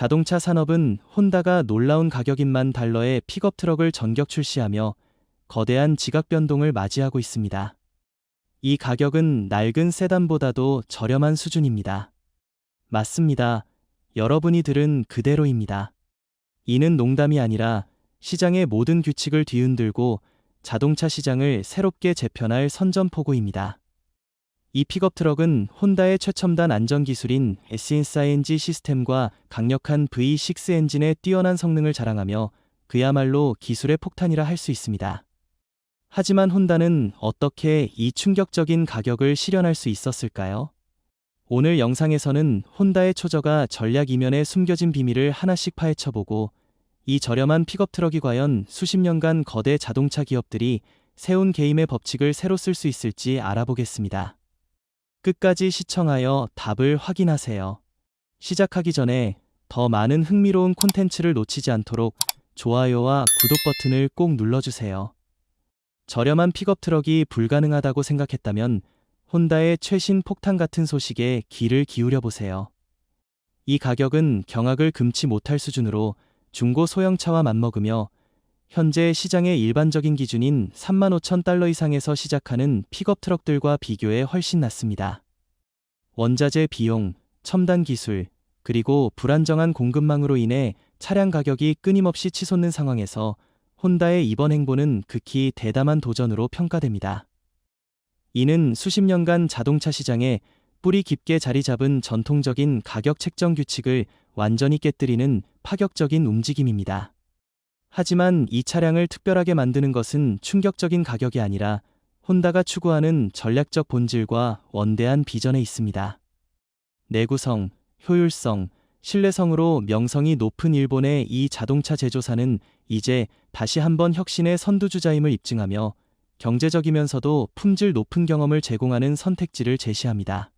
자동차 산업은 혼다가 놀라운 가격인 $10,000의 픽업 트럭을 전격 출시하며 거대한 지각 변동을 맞이하고 있습니다. 이 가격은 낡은 세단보다도 저렴한 수준입니다. 맞습니다. 여러분이 들은 그대로입니다. 이는 농담이 아니라 시장의 모든 규칙을 뒤흔들고 자동차 시장을 새롭게 재편할 선전포고입니다. 이 픽업 트럭은 혼다의 최첨단 안전기술인 SENSE 시스템과 강력한 V6 엔진의 뛰어난 성능을 자랑하며 그야말로 기술의 폭탄이라 할 수 있습니다. 하지만 혼다는 어떻게 이 충격적인 가격을 실현할 수 있었을까요? 오늘 영상에서는 혼다의 초저가 전략 이면에 숨겨진 비밀을 하나씩 파헤쳐보고 이 저렴한 픽업 트럭이 과연 수십 년간 거대 자동차 기업들이 세운 게임의 법칙을 새로 쓸 수 있을지 알아보겠습니다. 끝까지 시청하여 답을 확인하세요. 시작하기 전에 더 많은 흥미로운 콘텐츠를 놓치지 않도록 좋아요와 구독 버튼을 꼭 눌러주세요. 저렴한 픽업 트럭이 불가능하다고 생각했다면 혼다의 최신 폭탄 같은 소식에 귀를 기울여 보세요. 이 가격은 경악을 금치 못할 수준으로 중고 소형차와 맞먹으며 현재 시장의 일반적인 기준인 $35,000 이상에서 시작하는 픽업 트럭들과 비교해 훨씬 낮습니다. 원자재 비용, 첨단 기술, 그리고 불안정한 공급망으로 인해 차량 가격이 끊임없이 치솟는 상황에서 혼다의 이번 행보는 극히 대담한 도전으로 평가됩니다. 이는 수십 년간 자동차 시장에 뿌리 깊게 자리 잡은 전통적인 가격 책정 규칙을 완전히 깨뜨리는 파격적인 움직임입니다. 하지만 이 차량을 특별하게 만드는 것은 충격적인 가격이 아니라 혼다가 추구하는 전략적 본질과 원대한 비전에 있습니다. 내구성, 효율성, 신뢰성으로 명성이 높은 일본의 이 자동차 제조사는 이제 다시 한번 혁신의 선두주자임을 입증하며 경제적이면서도 품질 높은 경험을 제공하는 선택지를 제시합니다.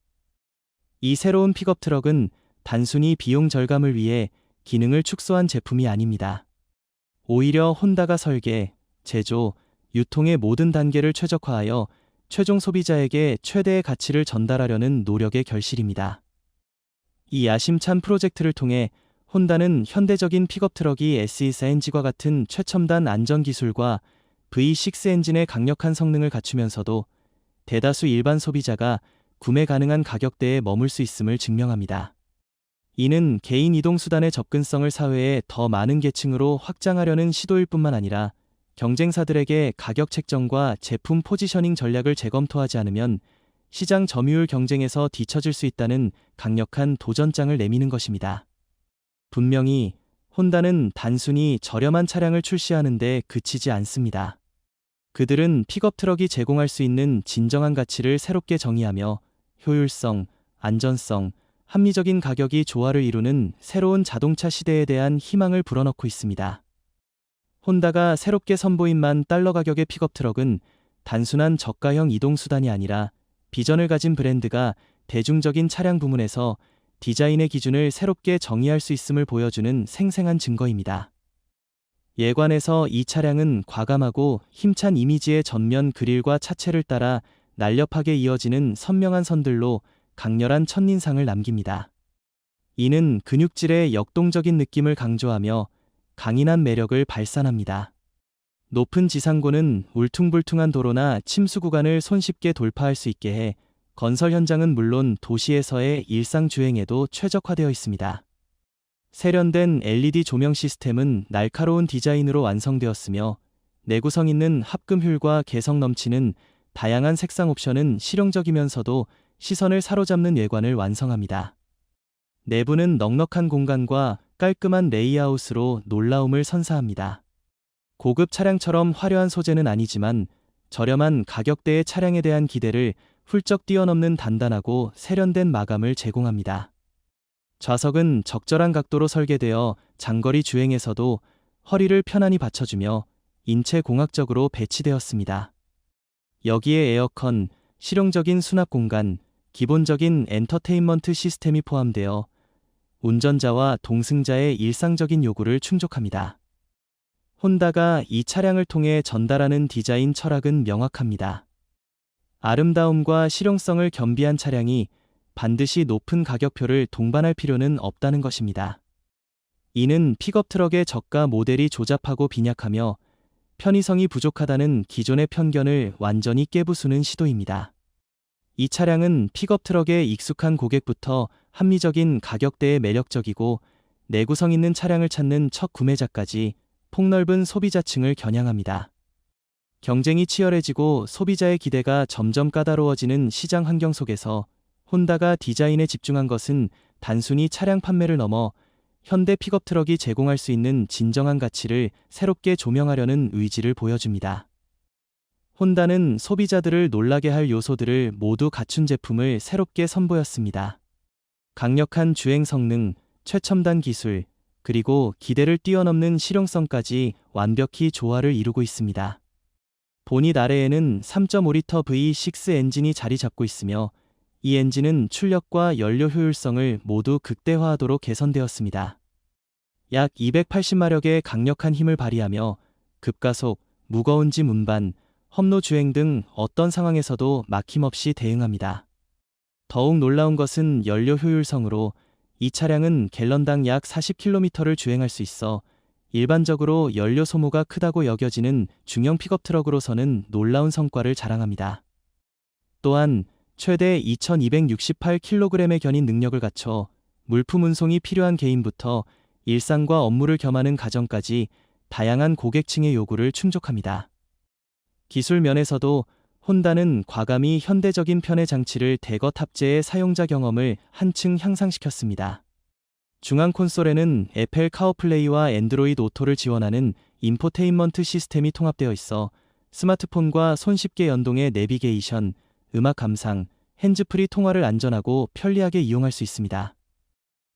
이 새로운 픽업 트럭은 단순히 비용 절감을 위해 기능을 축소한 제품이 아닙니다. 오히려 혼다가 설계, 제조, 유통의 모든 단계를 최적화하여 최종 소비자에게 최대의 가치를 전달하려는 노력의 결실입니다. 이 야심찬 프로젝트를 통해 혼다는 현대적인 픽업 트럭이 SENSE과 같은 최첨단 안전기술과 V6 엔진의 강력한 성능을 갖추면서도 대다수 일반 소비자가 구매 가능한 가격대에 머물 수 있음을 증명합니다. 이는 개인 이동수단의 접근성을 사회의 더 많은 계층으로 확장하려는 시도일 뿐만 아니라 경쟁사들에게 가격 책정과 제품 포지셔닝 전략을 재검토하지 않으면 시장 점유율 경쟁에서 뒤처질 수 있다는 강력한 도전장을 내미는 것입니다. 분명히 혼다는 단순히 저렴한 차량을 출시하는 데 그치지 않습니다. 그들은 픽업 트럭이 제공할 수 있는 진정한 가치를 새롭게 정의하며 효율성, 안전성, 합리적인 가격이 조화를 이루는 새로운 자동차 시대에 대한 희망을 불어넣고 있습니다. 혼다가 새롭게 선보인 $10,000 가격의 픽업 트럭은 단순한 저가형 이동수단이 아니라 비전을 가진 브랜드가 대중적인 차량 부문에서 디자인의 기준을 새롭게 정의할 수 있음을 보여주는 생생한 증거입니다. 예관에서 이 차량은 과감하고 힘찬 이미지의 전면 그릴과 차체를 따라 날렵하게 이어지는 선명한 선들로 강렬한 첫인상을 남깁니다. 이는 근육질의 역동적인 느낌을 강조하며 강인한 매력을 발산합니다. 높은 지상고는 울퉁불퉁한 도로나 침수 구간을 손쉽게 돌파할 수 있게 해 건설 현장은 물론 도시에서의 일상 주행에도 최적화되어 있습니다. 세련된 LED 조명 시스템은 날카로운 디자인으로 완성되었으며 내구성 있는 합금휠과 개성 넘치는 다양한 색상 옵션은 실용적이면서도 시선을 사로잡는 외관을 완성합니다. 내부는 넉넉한 공간과 깔끔한 레이아웃으로 놀라움을 선사합니다. 고급 차량처럼 화려한 소재는 아니지만 저렴한 가격대의 차량에 대한 기대를 훌쩍 뛰어넘는 단단하고 세련된 마감을 제공합니다. 좌석은 적절한 각도로 설계되어 장거리 주행에서도 허리를 편안히 받쳐주며 인체 공학적으로 배치되었습니다. 여기에 에어컨, 실용적인 수납 공간, 기본적인 엔터테인먼트 시스템이 포함되어 운전자와 동승자의 일상적인 요구를 충족합니다. 혼다가 이 차량을 통해 전달하는 디자인 철학은 명확합니다. 아름다움과 실용성을 겸비한 차량이 반드시 높은 가격표를 동반할 필요는 없다는 것입니다. 이는 픽업 트럭의 저가 모델이 조잡하고 빈약하며 편의성이 부족하다는 기존의 편견을 완전히 깨부수는 시도입니다. 이 차량은 픽업 트럭에 익숙한 고객부터 합리적인 가격대에 매력적이고 내구성 있는 차량을 찾는 첫 구매자까지 폭넓은 소비자층을 겨냥합니다. 경쟁이 치열해지고 소비자의 기대가 점점 까다로워지는 시장 환경 속에서 혼다가 디자인에 집중한 것은 단순히 차량 판매를 넘어 현대 픽업 트럭이 제공할 수 있는 진정한 가치를 새롭게 조명하려는 의지를 보여줍니다. 혼다는 소비자들을 놀라게 할 요소들을 모두 갖춘 제품을 새롭게 선보였습니다. 강력한 주행 성능, 최첨단 기술, 그리고 기대를 뛰어넘는 실용성까지 완벽히 조화를 이루고 있습니다. 보닛 아래에는 3.5리터 V6 엔진이 자리 잡고 있으며 이 엔진은 출력과 연료 효율성을 모두 극대화하도록 개선되었습니다. 약 280마력의 강력한 힘을 발휘하며 급가속, 무거운 짐 운반, 험로 주행 등 어떤 상황에서도 막힘없이 대응합니다. 더욱 놀라운 것은 연료 효율성으로 이 차량은 갤런당 약 40km를 주행할 수 있어 일반적으로 연료 소모가 크다고 여겨지는 중형 픽업 트럭으로서는 놀라운 성과를 자랑합니다. 또한 최대 2268kg의 견인 능력을 갖춰 물품 운송이 필요한 개인부터 일상과 업무를 겸하는 가정까지 다양한 고객층의 요구를 충족합니다. 기술 면에서도 혼다는 과감히 현대적인 편의 장치를 대거 탑재해 사용자 경험을 한층 향상시켰습니다. 중앙 콘솔에는 애플 카어플레이와 앤드로이드 오토를 지원하는 인포테인먼트 시스템이 통합되어 있어 스마트폰과 손쉽게 연동해 내비게이션, 음악 감상, 핸즈프리 통화를 안전하고 편리하게 이용할 수 있습니다.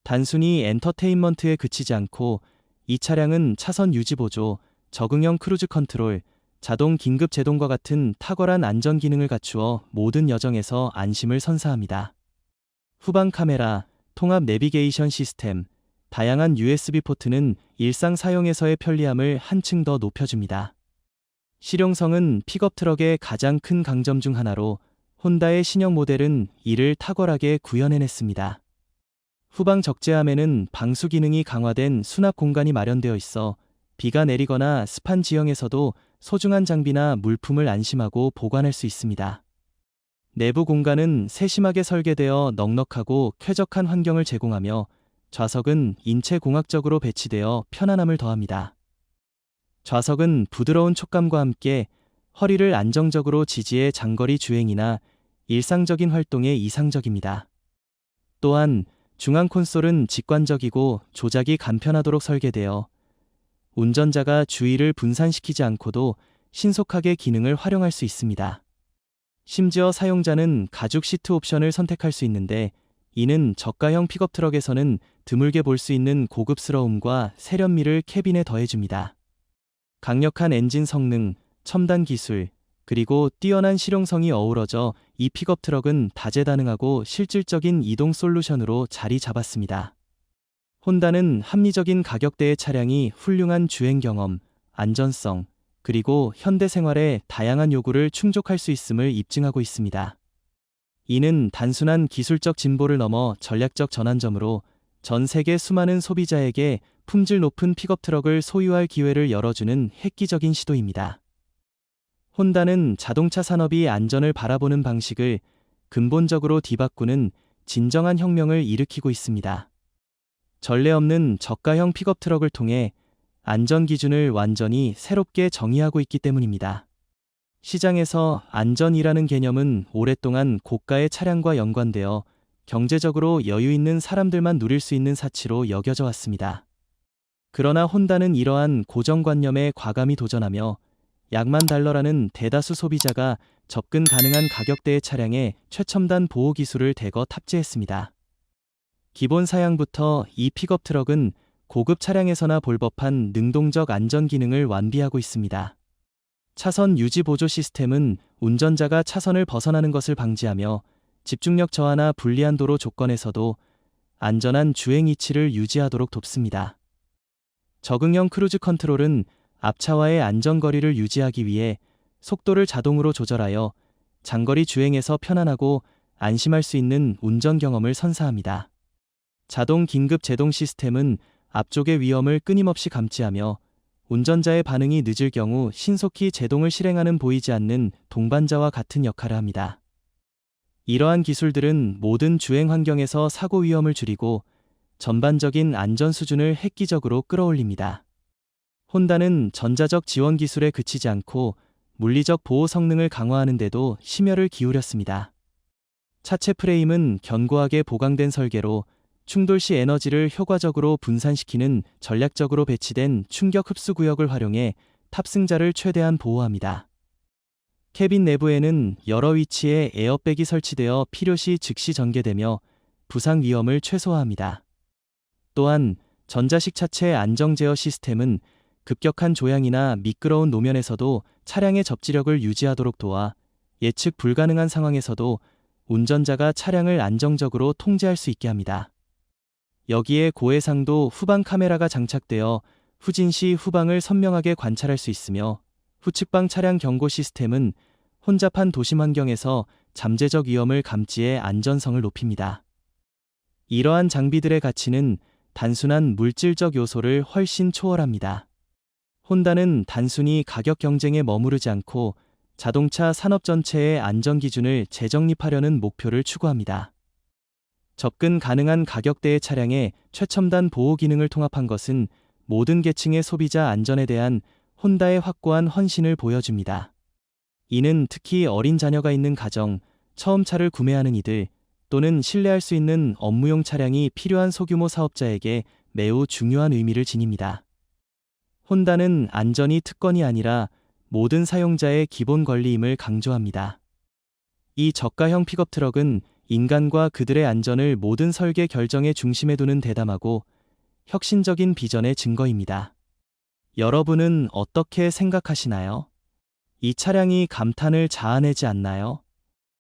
단순히 엔터테인먼트에 그치지 않고 이 차량은 차선 유지 보조, 적응형 크루즈 컨트롤, 자동 긴급 제동과 같은 탁월한 안전 기능을 갖추어 모든 여정에서 안심을 선사합니다. 후방 카메라, 통합 내비게이션 시스템, 다양한 USB 포트는 일상 사용에서의 편리함을 한층 더 높여줍니다. 실용성은 픽업 트럭의 가장 큰 강점 중 하나로 혼다의 신형 모델은 이를 탁월하게 구현해냈습니다. 후방 적재함에는 방수 기능이 강화된 수납 공간이 마련되어 있어 비가 내리거나 습한 지형에서도 소중한 장비나 물품을 안심하고 보관할 수 있습니다. 내부 공간은 세심하게 설계되어 넉넉하고 쾌적한 환경을 제공하며 좌석은 인체공학적으로 배치되어 편안함을 더합니다. 좌석은 부드러운 촉감과 함께 허리를 안정적으로 지지해 장거리 주행이나 일상적인 활동에 이상적입니다. 또한 중앙 콘솔은 직관적이고 조작이 간편하도록 설계되어 운전자가 주의를 분산시키지 않고도 신속하게 기능을 활용할 수 있습니다. 심지어 사용자는 가죽 시트 옵션을 선택할 수 있는데 이는 저가형 픽업 트럭에서는 드물게 볼 수 있는 고급스러움과 세련미를 캐빈에 더해줍니다. 강력한 엔진 성능, 첨단 기술, 그리고 뛰어난 실용성이 어우러져 이 픽업 트럭은 다재다능하고 실질적인 이동 솔루션으로 자리 잡았습니다. 혼다는 합리적인 가격대의 차량이 훌륭한 주행 경험, 안전성, 그리고 현대 생활의 다양한 요구를 충족할 수 있음을 입증하고 있습니다. 이는 단순한 기술적 진보를 넘어 전략적 전환점으로 전 세계 수많은 소비자에게 품질 높은 픽업 트럭을 소유할 기회를 열어주는 획기적인 시도입니다. 혼다는 자동차 산업이 안전을 바라보는 방식을 근본적으로 뒤바꾸는 진정한 혁명을 일으키고 있습니다. 전례 없는 저가형 픽업 트럭을 통해 안전 기준을 완전히 새롭게 정의하고 있기 때문입니다. 시장에서 안전이라는 개념은 오랫동안 고가의 차량과 연관되어 경제적으로 여유 있는 사람들만 누릴 수 있는 사치로 여겨져 왔습니다. 그러나 혼다는 이러한 고정관념에 과감히 도전하며 약만 달러라는 대다수 소비자가 접근 가능한 가격대의 차량에 최첨단 보호 기술을 대거 탑재했습니다. 기본 사양부터 이 픽업 트럭은 고급 차량에서나 볼 법한 능동적 안전 기능을 완비하고 있습니다. 차선 유지 보조 시스템은 운전자가 차선을 벗어나는 것을 방지하며 집중력 저하나 불리한 도로 조건에서도 안전한 주행 위치를 유지하도록 돕습니다. 적응형 크루즈 컨트롤은 앞차와의 안전거리를 유지하기 위해 속도를 자동으로 조절하여 장거리 주행에서 편안하고 안심할 수 있는 운전 경험을 선사합니다. 자동 긴급 제동 시스템은 앞쪽의 위험을 끊임없이 감지하며 운전자의 반응이 늦을 경우 신속히 제동을 실행하는 보이지 않는 동반자와 같은 역할을 합니다. 이러한 기술들은 모든 주행 환경에서 사고 위험을 줄이고 전반적인 안전 수준을 획기적으로 끌어올립니다. 혼다는 전자적 지원 기술에 그치지 않고 물리적 보호 성능을 강화하는 데도 심혈을 기울였습니다. 차체 프레임은 견고하게 보강된 설계로 충돌 시 에너지를 효과적으로 분산시키는 전략적으로 배치된 충격 흡수 구역을 활용해 탑승자를 최대한 보호합니다. 캐빈 내부에는 여러 위치에 에어백이 설치되어 필요시 즉시 전개되며 부상 위험을 최소화합니다. 또한 전자식 차체 안정 제어 시스템은 급격한 조향이나 미끄러운 노면에서도 차량의 접지력을 유지하도록 도와 예측 불가능한 상황에서도 운전자가 차량을 안정적으로 통제할 수 있게 합니다. 여기에 고해상도 후방 카메라가 장착되어 후진 시 후방을 선명하게 관찰할 수 있으며 후측방 차량 경고 시스템은 혼잡한 도심 환경에서 잠재적 위험을 감지해 안전성을 높입니다. 이러한 장비들의 가치는 단순한 물질적 요소를 훨씬 초월합니다. 혼다는 단순히 가격 경쟁에 머무르지 않고 자동차 산업 전체의 안전 기준을 재정립하려는 목표를 추구합니다. 접근 가능한 가격대의 차량에 최첨단 보호 기능을 통합한 것은 모든 계층의 소비자 안전에 대한 혼다의 확고한 헌신을 보여줍니다. 이는 특히 어린 자녀가 있는 가정, 처음 차를 구매하는 이들, 또는 신뢰할 수 있는 업무용 차량이 필요한 소규모 사업자에게 매우 중요한 의미를 지닙니다. 혼다는 안전이 특권이 아니라 모든 사용자의 기본 권리임을 강조합니다. 이 저가형 픽업 트럭은 인간과 그들의 안전을 모든 설계 결정의 중심에 두는 대담하고 혁신적인 비전의 증거입니다. 여러분은 어떻게 생각하시나요? 이 차량이 감탄을 자아내지 않나요?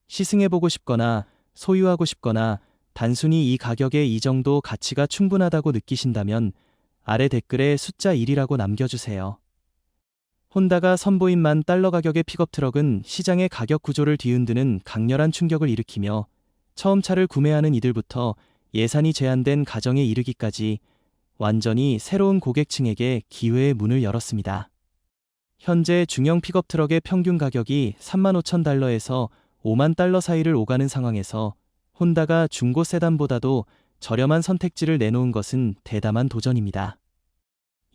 시승해보고 싶거나 소유하고 싶거나 단순히 이 가격에 이 정도 가치가 충분하다고 느끼신다면 아래 댓글에 숫자 1이라고 남겨주세요. 혼다가 선보인 $10,000 가격의 픽업 트럭은 시장의 가격 구조를 뒤흔드는 강렬한 충격을 일으키며 처음 차를 구매하는 이들부터 예산이 제한된 가정에 이르기까지 완전히 새로운 고객층에게 기회의 문을 열었습니다. 현재 중형 픽업 트럭의 평균 가격이 $35,000에서 $50,000 사이를 오가는 상황에서 혼다가 중고 세단보다도 저렴한 선택지를 내놓은 것은 대담한 도전입니다.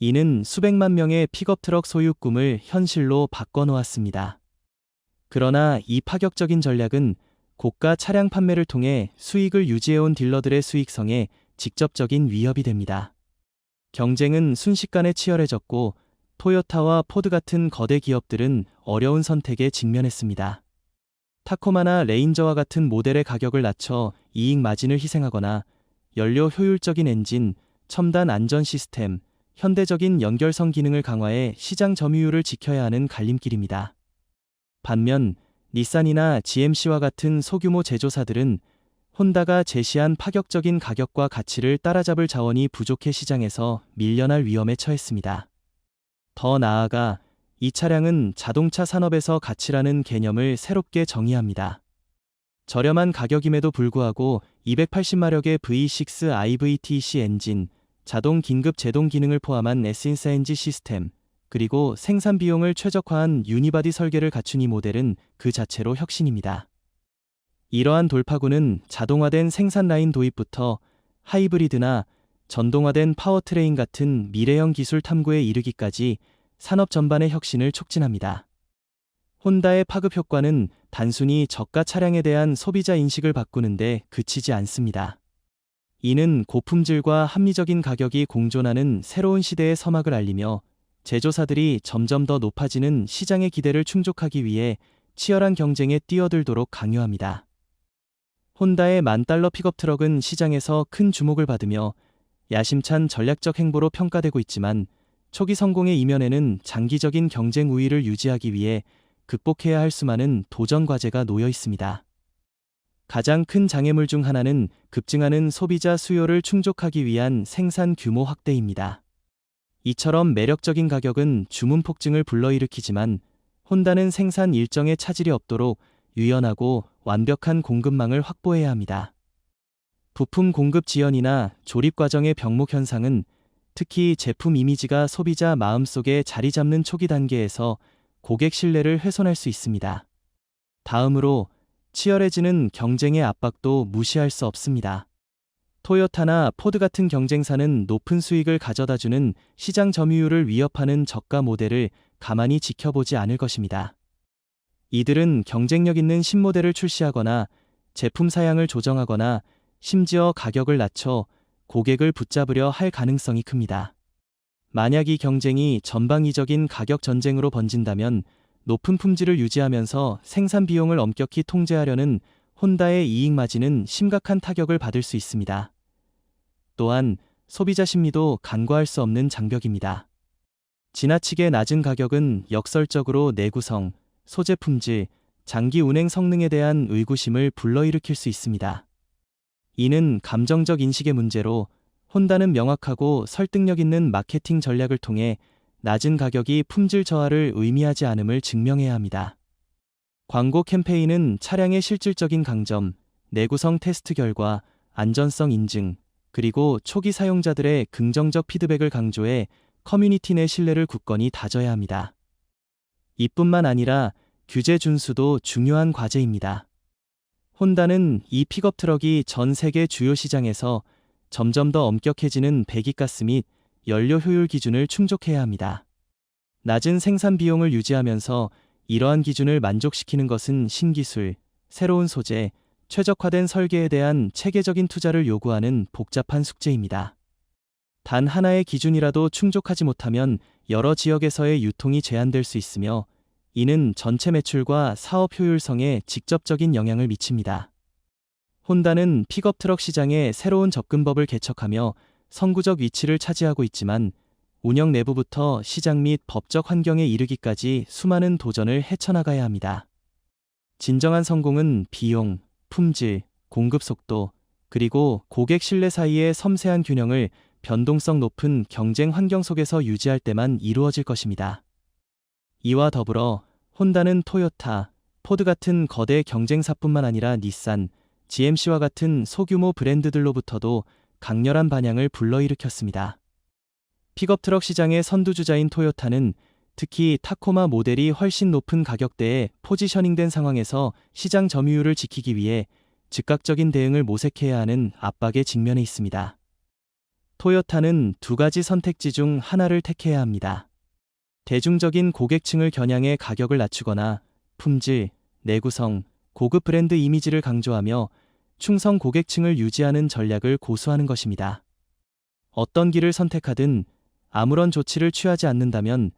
이는 수백만 명의 픽업 트럭 소유 꿈을 현실로 바꿔놓았습니다. 그러나 이 파격적인 전략은 고가 차량 판매를 통해 수익을 유지해온 딜러들의 수익성에 직접적인 위협이 됩니다. 경쟁은 순식간에 치열해졌고 토요타와 포드 같은 거대 기업들은 어려운 선택에 직면했습니다. 타코마나 레인저와 같은 모델의 가격을 낮춰 이익 마진을 희생하거나 연료 효율적인 엔진, 첨단 안전 시스템, 현대적인 연결성 기능을 강화해 시장 점유율을 지켜야 하는 갈림길입니다. 반면 닛산이나 GMC와 같은 소규모 제조사들은 혼다가 제시한 파격적인 가격과 가치를 따라잡을 자원이 부족해 시장에서 밀려날 위험에 처했습니다. 더 나아가 이 차량은 자동차 산업에서 가치라는 개념을 새롭게 정의합니다. 저렴한 가격임에도 불구하고 280마력의 V6 IVTC 엔진, 자동 긴급 제동 기능을 포함한 SINSA 시스템, 그리고 생산 비용을 최적화한 유니바디 설계를 갖춘 이 모델은 그 자체로 혁신입니다. 이러한 돌파구는 자동화된 생산 라인 도입부터 하이브리드나 전동화된 파워트레인 같은 미래형 기술 탐구에 이르기까지 산업 전반의 혁신을 촉진합니다. 혼다의 파급 효과는 단순히 저가 차량에 대한 소비자 인식을 바꾸는데 그치지 않습니다. 이는 고품질과 합리적인 가격이 공존하는 새로운 시대의 서막을 알리며 제조사들이 점점 더 높아지는 시장의 기대를 충족하기 위해 치열한 경쟁에 뛰어들도록 강요합니다. 혼다의 $10,000 픽업 트럭은 시장에서 큰 주목을 받으며 야심찬 전략적 행보로 평가되고 있지만 초기 성공의 이면에는 장기적인 경쟁 우위를 유지하기 위해 극복해야 할 수많은 도전 과제가 놓여 있습니다. 가장 큰 장애물 중 하나는 급증하는 소비자 수요를 충족하기 위한 생산 규모 확대입니다. 이처럼 매력적인 가격은 주문 폭증을 불러일으키지만 혼다는 생산 일정에 차질이 없도록 유연하고 완벽한 공급망을 확보해야 합니다. 부품 공급 지연이나 조립 과정의 병목 현상은 특히 제품 이미지가 소비자 마음속에 자리 잡는 초기 단계에서 고객 신뢰를 훼손할 수 있습니다. 다음으로 치열해지는 경쟁의 압박도 무시할 수 없습니다. 토요타나 포드 같은 경쟁사는 높은 수익을 가져다주는 시장 점유율을 위협하는 저가 모델을 가만히 지켜보지 않을 것입니다. 이들은 경쟁력 있는 신모델을 출시하거나 제품 사양을 조정하거나 심지어 가격을 낮춰 고객을 붙잡으려 할 가능성이 큽니다. 만약 이 경쟁이 전방위적인 가격 전쟁으로 번진다면 높은 품질을 유지하면서 생산 비용을 엄격히 통제하려는 혼다의 이익 마진은 심각한 타격을 받을 수 있습니다. 또한 소비자 심리도 간과할 수 없는 장벽입니다. 지나치게 낮은 가격은 역설적으로 내구성, 소재 품질, 장기 운행 성능에 대한 의구심을 불러일으킬 수 있습니다. 이는 감정적 인식의 문제로 혼다는 명확하고 설득력 있는 마케팅 전략을 통해 낮은 가격이 품질 저하를 의미하지 않음을 증명해야 합니다. 광고 캠페인은 차량의 실질적인 강점, 내구성 테스트 결과, 안전성 인증, 그리고 초기 사용자들의 긍정적 피드백을 강조해 커뮤니티 내 신뢰를 굳건히 다져야 합니다. 이뿐만 아니라 규제 준수도 중요한 과제입니다. 혼다는 이 픽업 트럭이 전 세계 주요 시장에서 점점 더 엄격해지는 배기가스 및 연료 효율 기준을 충족해야 합니다. 낮은 생산 비용을 유지하면서 이러한 기준을 만족시키는 것은 신기술, 새로운 소재, 최적화된 설계에 대한 체계적인 투자를 요구하는 복잡한 숙제입니다. 단 하나의 기준이라도 충족하지 못하면 여러 지역에서의 유통이 제한될 수 있으며 이는 전체 매출과 사업 효율성에 직접적인 영향을 미칩니다. 혼다는 픽업 트럭 시장에 새로운 접근법을 개척하며 선구적 위치를 차지하고 있지만 운영 내부부터 시장 및 법적 환경에 이르기까지 수많은 도전을 헤쳐나가야 합니다. 진정한 성공은 비용, 품질, 공급 속도, 그리고 고객 신뢰 사이의 섬세한 균형을 변동성 높은 경쟁 환경 속에서 유지할 때만 이루어질 것입니다. 이와 더불어 혼다는 토요타, 포드 같은 거대 경쟁사뿐만 아니라 닛산, GMC와 같은 소규모 브랜드들로부터도 강렬한 반향을 불러일으켰습니다. 픽업 트럭 시장의 선두주자인 토요타는 특히 타코마 모델이 훨씬 높은 가격대에 포지셔닝된 상황에서 시장 점유율을 지키기 위해 즉각적인 대응을 모색해야 하는 압박에 직면해 있습니다. 토요타는 두 가지 선택지 중 하나를 택해야 합니다. 대중적인 고객층을 겨냥해 가격을 낮추거나 품질, 내구성, 고급 브랜드 이미지를 강조하며 충성 고객층을 유지하는 전략을 고수하는 것입니다. 어떤 길을 선택하든 아무런 조치를 취하지 않는다면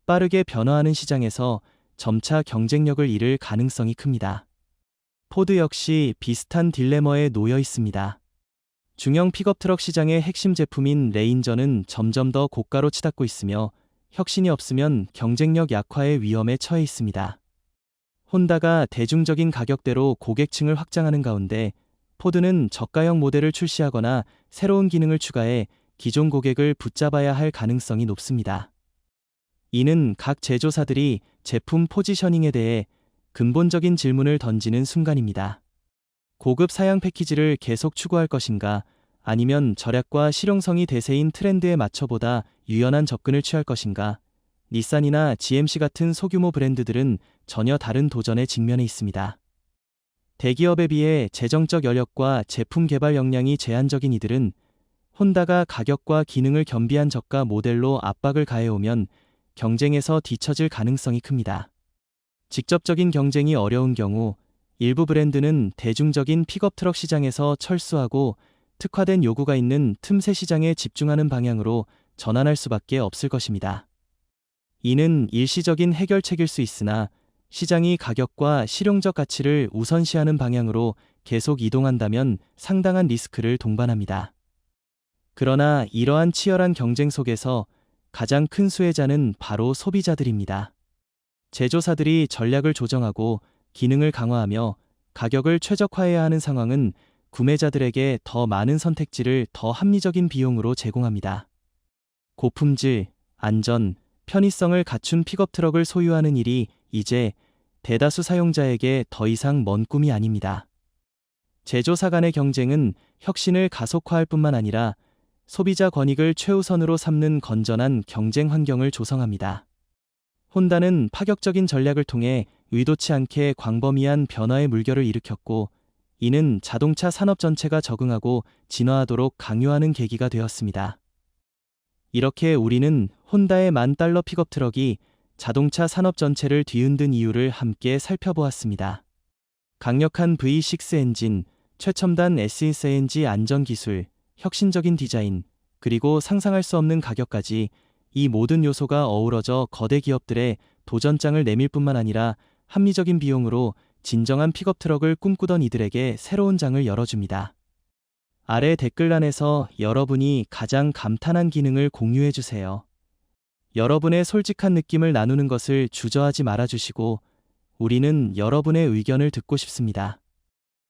빠르게 변화하는 시장에서 점차 경쟁력을 잃을 가능성이 큽니다. 포드 역시 비슷한 딜레마에 놓여 있습니다. 중형 픽업 트럭 시장의 핵심 제품인 레인저는 점점 더 고가로 치닫고 있으며 혁신이 없으면 경쟁력 약화의 위험에 처해 있습니다. 혼다가 대중적인 가격대로 고객층을 확장하는 가운데 포드는 저가형 모델을 출시하거나 새로운 기능을 추가해 기존 고객을 붙잡아야 할 가능성이 높습니다. 이는 각 제조사들이 제품 포지셔닝에 대해 근본적인 질문을 던지는 순간입니다. 고급 사양 패키지를 계속 추구할 것인가, 아니면 절약과 실용성이 대세인 트렌드에 맞춰 보다 유연한 접근을 취할 것인가. 닛산이나 GMC 같은 소규모 브랜드들은 전혀 다른 도전에 직면해 있습니다. 대기업에 비해 재정적 여력과 제품 개발 역량이 제한적인 이들은 혼다가 가격과 기능을 겸비한 저가 모델로 압박을 가해오면 경쟁에서 뒤처질 가능성이 큽니다. 직접적인 경쟁이 어려운 경우 일부 브랜드는 대중적인 픽업 트럭 시장에서 철수하고 특화된 요구가 있는 틈새 시장에 집중하는 방향으로 전환할 수밖에 없을 것입니다. 이는 일시적인 해결책일 수 있으나 시장이 가격과 실용적 가치를 우선시하는 방향으로 계속 이동한다면 상당한 리스크를 동반합니다. 그러나 이러한 치열한 경쟁 속에서 가장 큰 수혜자는 바로 소비자들입니다. 제조사들이 전략을 조정하고 기능을 강화하며 가격을 최적화해야 하는 상황은 구매자들에게 더 많은 선택지를 더 합리적인 비용으로 제공합니다. 고품질, 안전, 편의성을 갖춘 픽업 트럭을 소유하는 일이 이제 대다수 사용자에게 더 이상 먼 꿈이 아닙니다. 제조사 간의 경쟁은 혁신을 가속화할 뿐만 아니라 소비자 권익을 최우선으로 삼는 건전한 경쟁 환경을 조성합니다. 혼다는 파격적인 전략을 통해 의도치 않게 광범위한 변화의 물결을 일으켰고, 이는 자동차 산업 전체가 적응하고 진화하도록 강요하는 계기가 되었습니다. 이렇게 우리는 혼다의 $10,000 픽업 트럭이 자동차 산업 전체를 뒤흔든 이유를 함께 살펴보았습니다. 강력한 V6 엔진, 최첨단 SSNG 안전 기술, 혁신적인 디자인, 그리고 상상할 수 없는 가격까지, 이 모든 요소가 어우러져 거대 기업들의 도전장을 내밀 뿐만 아니라 합리적인 비용으로 진정한 픽업 트럭을 꿈꾸던 이들에게 새로운 장을 열어줍니다. 아래 댓글란에서 여러분이 가장 감탄한 기능을 공유해주세요. 여러분의 솔직한 느낌을 나누는 것을 주저하지 말아주시고, 우리는 여러분의 의견을 듣고 싶습니다.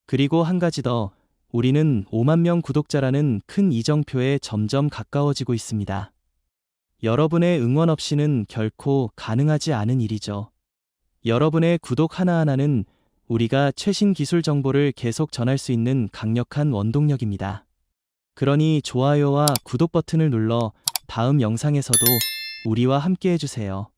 그리고 한 가지 더, 우리는 5만 명 구독자라는 큰 이정표에 점점 가까워지고 있습니다. 여러분의 응원 없이는 결코 가능하지 않은 일이죠. 여러분의 구독 하나하나는 우리가 최신 기술 정보를 계속 전할 수 있는 강력한 원동력입니다. 그러니 좋아요와 구독 버튼을 눌러 다음 영상에서도 우리와 함께 해주세요.